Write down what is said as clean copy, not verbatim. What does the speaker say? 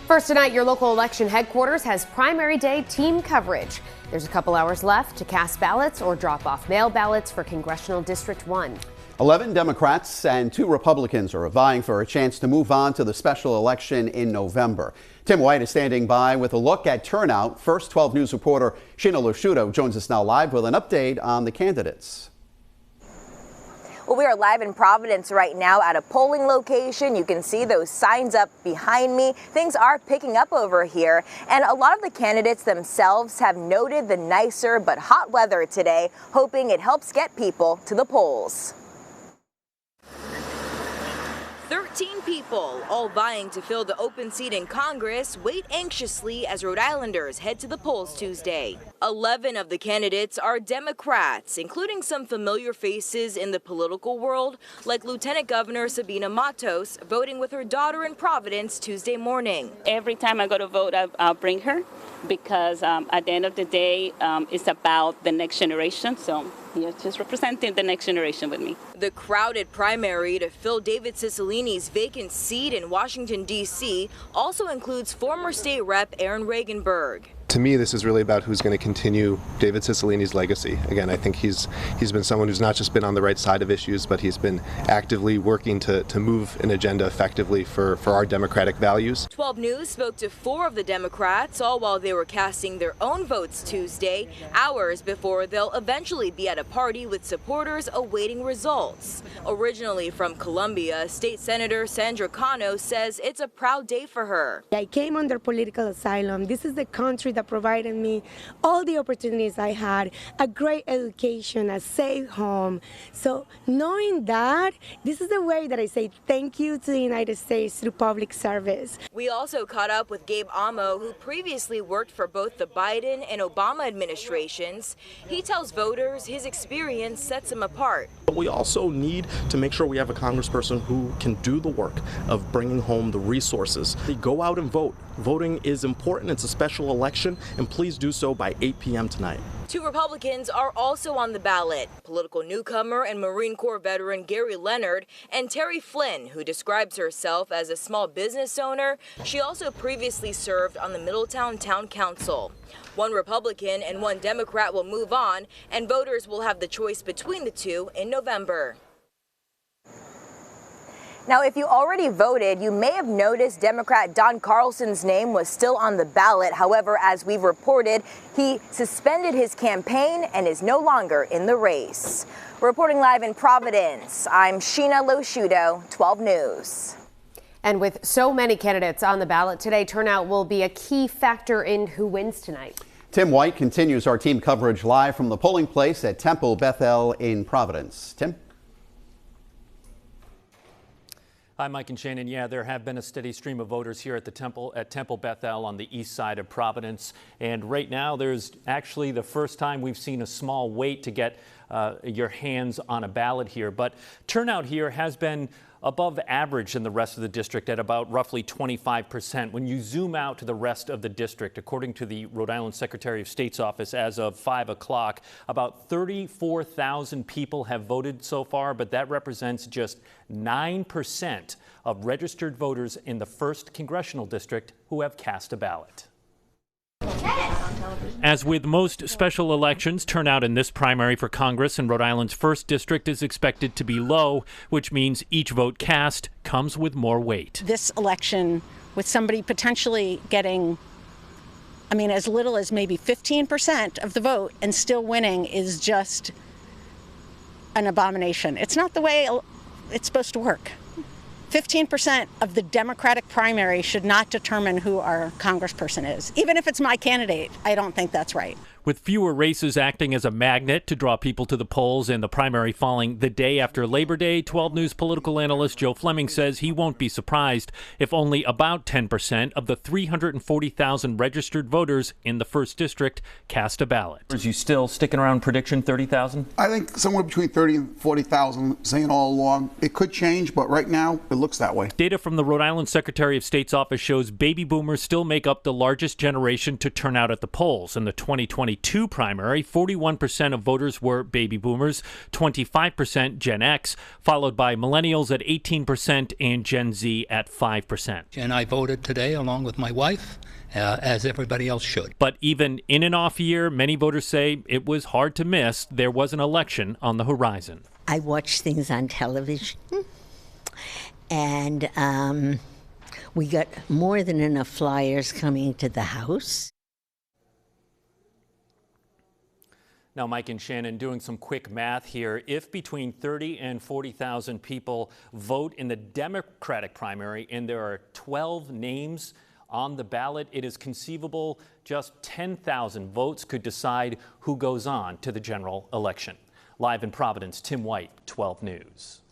First tonight, your local election headquarters has primary day team coverage. There's a couple hours left to cast ballots or drop off mail ballots for Congressional District 1. 11 Democrats and 2 Republicans are vying for a chance to move on to the special election in November. Tim White is standing by with a look at turnout. First 12 News reporter Sheena Losciuto joins us now live with an update on the candidates. Well, we are live in Providence right now at a polling location. You can see those signs up behind me. Things are picking up over here, and a lot of the candidates themselves have noted the nicer but hot weather today, hoping it helps get people to the polls. 13 people, all vying to fill the open seat in Congress, wait anxiously as Rhode Islanders head to the polls Tuesday. 11 of the candidates are Democrats, including some familiar faces in the political world, like Lieutenant Governor Sabina Matos, voting with her daughter in Providence Tuesday morning. Every time I go to vote, I'll bring her, because at the end of the day, it's about the next generation. So you're just representing the next generation with me. The crowded primary to fill David Cicilline's vacant seat in Washington, D.C. also includes former state rep Aaron Regenberg. To me, this is really about who's going to continue David Cicilline's legacy. Again, I think he's been someone who's not just been on the right side of issues, but he's been actively working to move an agenda effectively for our democratic values. 12 News spoke to 4 of the Democrats, all while they were casting their own votes Tuesday, hours before they'll eventually be at a party with supporters awaiting results. Originally from Columbia, State Senator Sandra Cano says it's a proud day for her. I came under political asylum. This is the country that provided me all the opportunities I had, a great education, a safe home. So knowing that, this is the way that I say thank you to the United States through public service. We also caught up with Gabe Amo, who previously worked for both the Biden and Obama administrations. He tells voters his experience sets him apart. But we also need to make sure we have a congressperson who can do the work of bringing home the resources. Go out and vote. Voting is important. It's a special election, and please do so by 8 p.m. tonight. 2 Republicans are also on the ballot. Political newcomer and Marine Corps veteran Gary Leonard and Terry Flynn, who describes herself as a small business owner. She also previously served on the Middletown Town Council. 1 Republican and 1 Democrat will move on, and voters will have the choice between the 2 in November. Now, if you already voted, you may have noticed Democrat Don Carlson's name was still on the ballot. However, as we've reported, he suspended his campaign and is no longer in the race. Reporting live in Providence, I'm Sheena Losciuto, 12 News. And with so many candidates on the ballot today, turnout will be a key factor in who wins tonight. Tim White continues our team coverage live from the polling place at Temple Bethel in Providence. Tim? Hi, Mike and Shannon. Yeah, there have been a steady stream of voters here at the Temple Bethel on the east side of Providence. And right now, there's actually the first time we've seen a small wait to get your hands on a ballot here. But turnout here has been above average in the rest of the district at about roughly 25%. When you zoom out to the rest of the district, according to the Rhode Island Secretary of State's office, as of 5 o'clock, about 34,000 people have voted so far, but that represents just 9% of registered voters in the 1st Congressional District who have cast a ballot. As with most special elections, turnout in this primary for Congress in Rhode Island's 1st district is expected to be low, which means each vote cast comes with more weight. This election, with somebody potentially getting, as little as maybe 15% of the vote and still winning, is just an abomination. It's not the way it's supposed to work. 15% of the Democratic primary should not determine who our congressperson is. Even if it's my candidate, I don't think that's right. With fewer races acting as a magnet to draw people to the polls and the primary falling the day after Labor Day, 12 News political analyst Joe Fleming says he won't be surprised if only about 10% of the 340,000 registered voters in the 1st district cast a ballot. Are you still sticking around prediction 30,000? I think somewhere between 30 and 40,000, saying all along. It could change, but right now it looks that way. Data from the Rhode Island Secretary of State's office shows baby boomers still make up the largest generation to turn out at the polls in the 2020 2022 primary, 41% of voters were baby boomers, 25% Gen X, followed by millennials at 18% and Gen Z at 5%. And I voted today along with my wife, as everybody else should. But even in an off year, many voters say it was hard to miss. There was an election on the horizon. I watch things on television, and we got more than enough flyers coming to the House. Now, Mike and Shannon, doing some quick math here. If between 30 and 40,000 people vote in the Democratic primary and there are 12 names on the ballot, it is conceivable just 10,000 votes could decide who goes on to the general election. Live in Providence, Tim White, 12 News.